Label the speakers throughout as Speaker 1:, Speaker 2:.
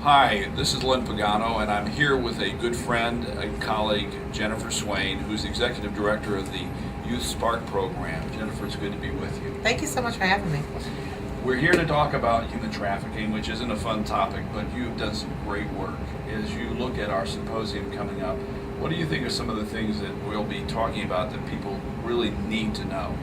Speaker 1: Hi, this is Len Pagano, and I'm here with a good friend and colleague, Jennifer Swain, who's Executive Director of the Youth Spark Program. Jennifer, it's good to be with you.
Speaker 2: Thank you so much for having me.
Speaker 1: We're here to talk about human trafficking, which isn't a fun topic, but you've done some great work. As you look at our symposium coming up, what do you think are some of the things that we'll be talking about that people really need to know?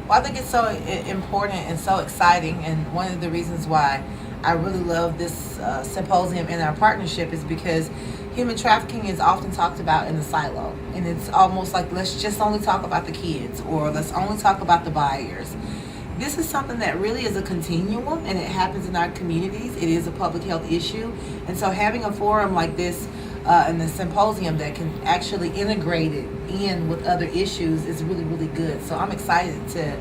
Speaker 2: Well, I think it's so important and so exciting, and one of the reasons why I really love this symposium and our partnership is because human trafficking is often talked about in the silo, and it's almost like let's just only talk about the kids or let's only talk about the buyers. This is something that really is a continuum, and it happens in our communities. It is a public health issue, and so having a forum like this and the symposium that can actually integrate it in with other issues is really, really good. So I'm excited to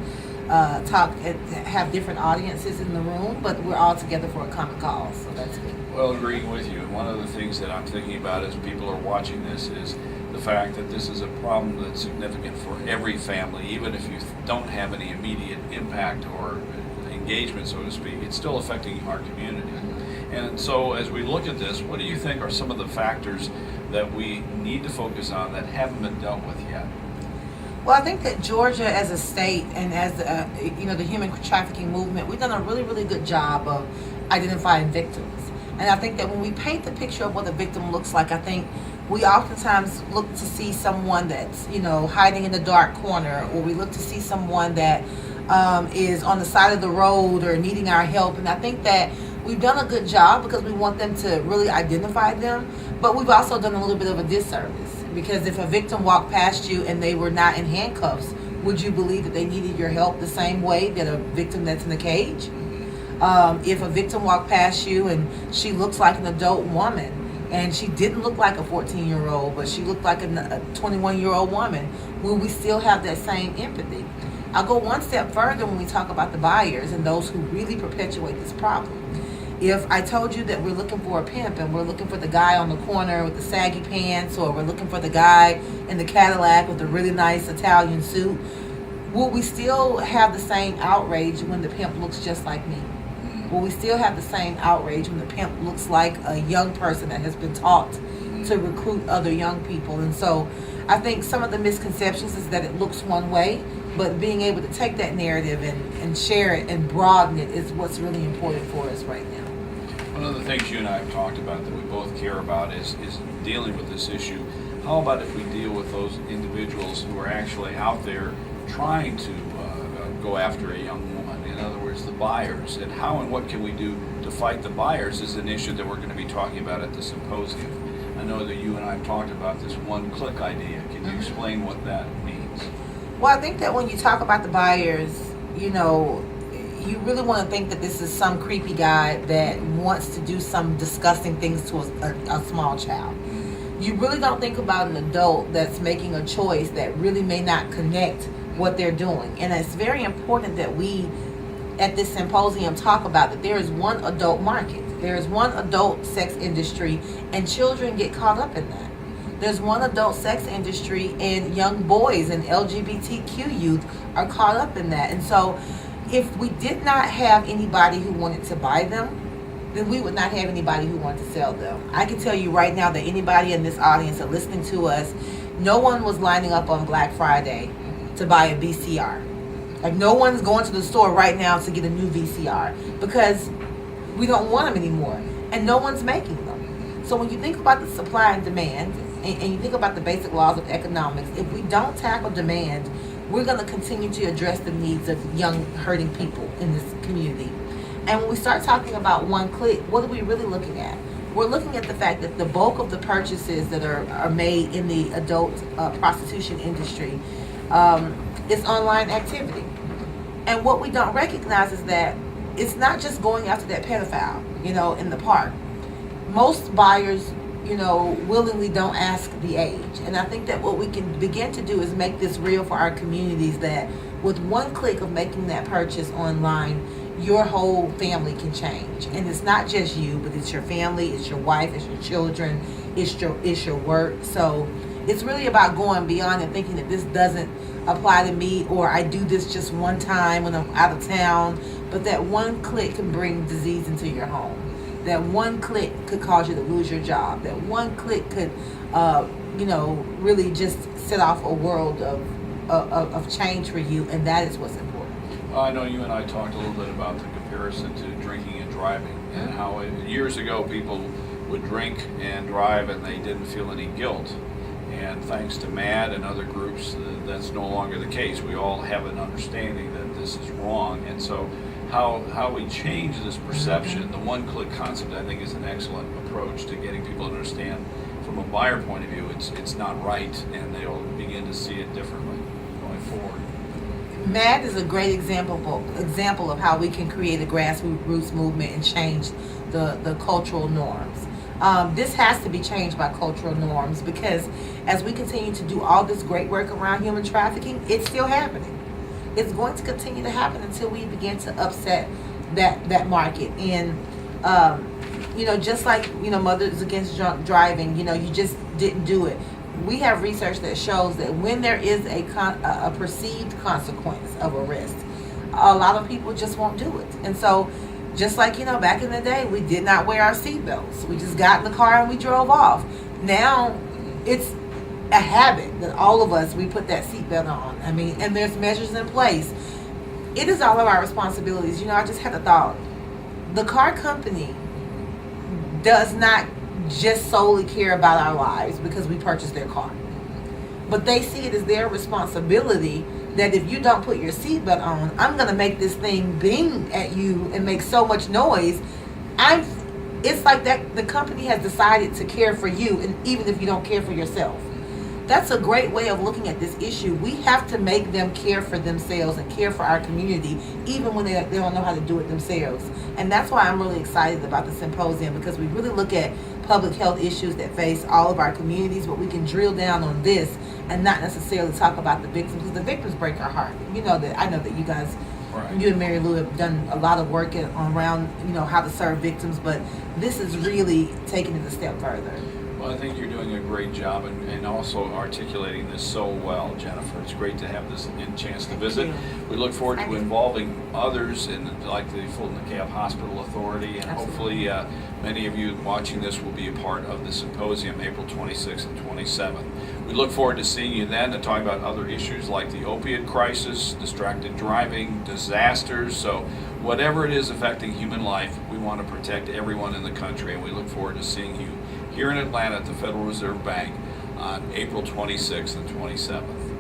Speaker 2: talk and have different audiences in the room, but we're all together for a common cause. So that's good.
Speaker 1: Well, agreeing with you. One of the things that I'm thinking about as people are watching this is the fact that this is a problem that's significant for every family, even if you don't have any immediate impact or engagement, so to speak, it's still affecting our community. And so as we look at this, what do you think are some of the factors that we need to focus on that haven't been dealt with yet?
Speaker 2: Well, I think that Georgia as a state and as the human trafficking movement, we've done a really, really good job of identifying victims. And I think that when we paint the picture of what a victim looks like, I think we oftentimes look to see someone that's, hiding in the dark corner, or we look to see someone that is on the side of the road or needing our help. And I think that we've done a good job because we want them to really identify them, but we've also done a little bit of a disservice, because if a victim walked past you and they were not in handcuffs, would you believe that they needed your help the same way that a victim that's in a cage? If a victim walked past you and she looks like an adult woman, and she didn't look like a 14-year-old, but she looked like a 21-year-old woman, will we still have that same empathy? I'll go one step further when we talk about the buyers and those who really perpetuate this problem. If I told you that we're looking for a pimp and we're looking for the guy on the corner with the saggy pants, or we're looking for the guy in the Cadillac with the really nice Italian suit, will we still have the same outrage when the pimp looks just like me? Will we still have the same outrage when the pimp looks like a young person that has been taught to recruit other young people? And so I think some of the misconceptions is that it looks one way, but being able to take that narrative and share it and broaden it is what's really important for us right now.
Speaker 1: One of the things you and I have talked about that we both care about is dealing with this issue. How about if we deal with those individuals who are actually out there trying to go after a young woman? In other words, the buyers. And how and what can we do to fight the buyers is an issue that we're going to be talking about at the symposium. I know that you and I have talked about this one-click idea. Can you explain what that means?
Speaker 2: Well, I think that when you talk about the buyers, you really want to think that this is some creepy guy that wants to do some disgusting things to a small child. You really don't think about an adult that's making a choice that really may not connect what they're doing. And it's very important that we, at this symposium, talk about that there is one adult market. There is one adult sex industry, and children get caught up in that. There's one adult sex industry, and young boys and LGBTQ youth are caught up in that. And so if we did not have anybody who wanted to buy them, then we would not have anybody who wanted to sell them. I can tell you right now that anybody in this audience are listening to us, no one was lining up on Black Friday to buy a VCR. Like, no one's going to the store right now to get a new VCR because we don't want them anymore, and no one's making them. So when you think about the supply and demand, and you think about the basic laws of economics, if we don't tackle demand, we're going to continue to address the needs of young hurting people in this community. And when we start talking about one click, what are we really looking at? We're looking at the fact that the bulk of the purchases that are made in the adult prostitution industry is online activity. And what we don't recognize is that it's not just going after that pedophile, in the park. Most buyers, willingly don't ask the age. And I think that what we can begin to do is make this real for our communities, that with one click of making that purchase online, your whole family can change. And it's not just you, but it's your family, it's your wife, it's your children, it's your work. So it's really about going beyond and thinking that this doesn't apply to me, or I do this just one time when I'm out of town, but that one click can bring disease into your home. that one click could cause you to lose your job, that one click could, really just set off a world of change for you, and that is what's important.
Speaker 1: I know you and I talked a little bit about the comparison to drinking and driving, and how years ago people would drink and drive and they didn't feel any guilt. And thanks to MAD and other groups, that's no longer the case. We all have an understanding that this is wrong. And so how we change this perception, the one-click concept, I think is an excellent approach to getting people to understand from a buyer point of view, it's not right, and they'll begin to see it differently going forward.
Speaker 2: MAD is a great example of how we can create a grassroots movement and change the cultural norms. This has to be changed by cultural norms, because as we continue to do all this great work around human trafficking, it's still happening. It's going to continue to happen until we begin to upset that market. And just like Mothers Against Drunk Driving, you just didn't do it. We have research that shows that when there is a perceived consequence of arrest, a lot of people just won't do it. And so, just like, back in the day, we did not wear our seatbelts. We just got in the car and we drove off. Now, it's a habit that all of us, we put that seatbelt on. And there's measures in place. It is all of our responsibilities. I just had a thought. The car company does not just solely care about our lives because we purchased their car. But they see it as their responsibility that if you don't put your seatbelt on, I'm going to make this thing bing at you and make so much noise. It's like that the company has decided to care for you, and even if you don't care for yourself. That's a great way of looking at this issue. We have to make them care for themselves and care for our community, even when they don't know how to do it themselves. And that's why I'm really excited about the symposium, because we really look at public health issues that face all of our communities, but we can drill down on this and not necessarily talk about the victims, because the victims break our heart. I know that you guys,
Speaker 1: Right.
Speaker 2: You and Mary Lou have done a lot of work around, how to serve victims, but this is really taking it a step further.
Speaker 1: Well, I think you're doing a great job and also articulating this so well, Jennifer. It's great to have this chance to visit. We look forward to involving others, like the Fulton DeKalb Hospital Authority, and hopefully many of you watching this will be a part of the symposium April 26th and 27th. We look forward to seeing you then and talking about other issues like the opiate crisis, distracted driving, disasters. So whatever it is affecting human life, we want to protect everyone in the country, and we look forward to seeing you here in Atlanta at the Federal Reserve Bank on April 26th and 27th.